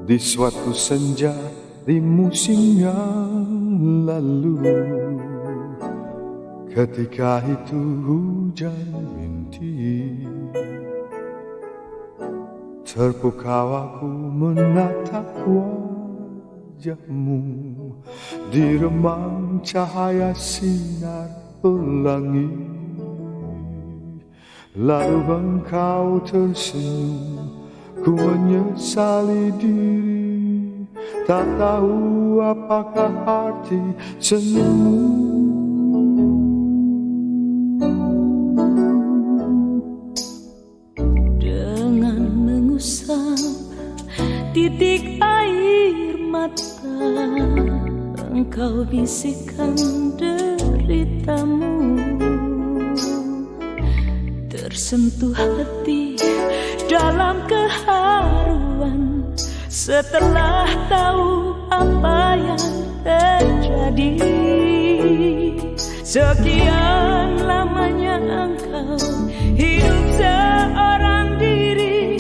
di suatu senja di musim yang lalu, ketika itu hujan rintik, terpukau aku menatap wajahmu di remang cahaya sinar pelangi. Lalu engkau tersenyum, ku menyesali diri, tak tahu apakah arti senyummu. Dengan mengusap titik air mata, engkau bisikkan deritamu. Tersentuh hati dalam keharuan setelah tahu apa yang terjadi. Sekian lamanya engkau hidup seorang diri,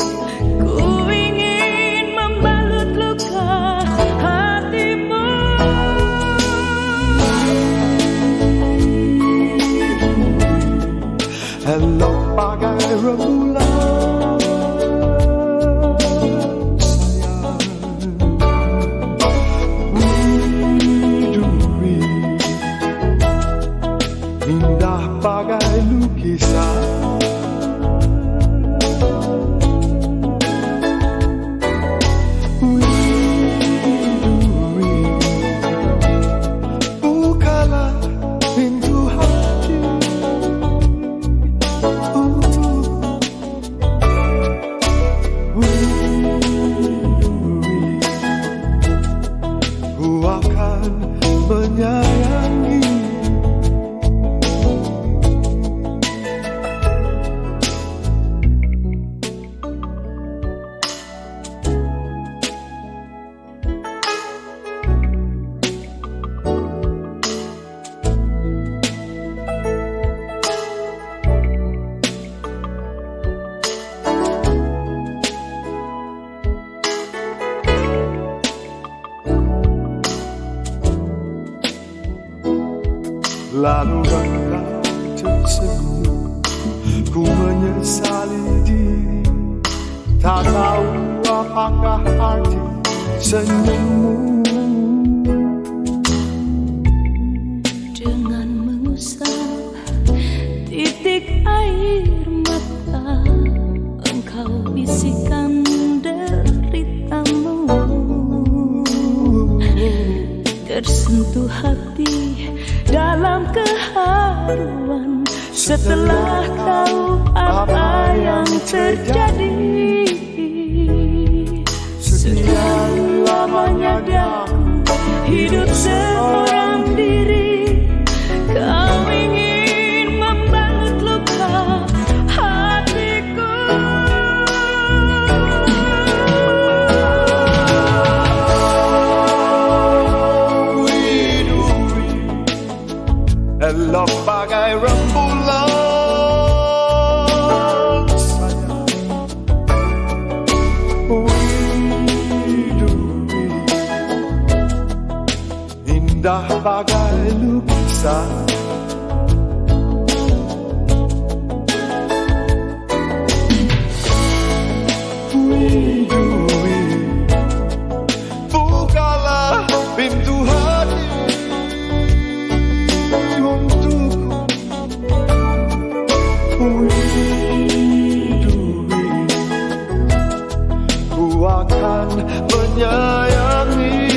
ku ingin membalut luka hatimu. Elok bagai rembulan sayang, widuri, indah bagai lukisan. Widuri, bukalah pintu hati menyayangi. Lalu engkau tersenyum, ku menyesali diri, tak tahu apakah arti senyummu. Dengan mengusap titik air mata, engkau bisikkan deritamu. Tersentuh hati dalam keharuan setelah tahu apa yang terjadi. Sekian lamanya aku hidup seorang diri, kau ingin membalut luka hatiku. Elok bagai rembulan sayang, widuri, indah bagai lukisan. Widuri, bukalah pintu hati untukku. Widuri, ku akan menyayangi.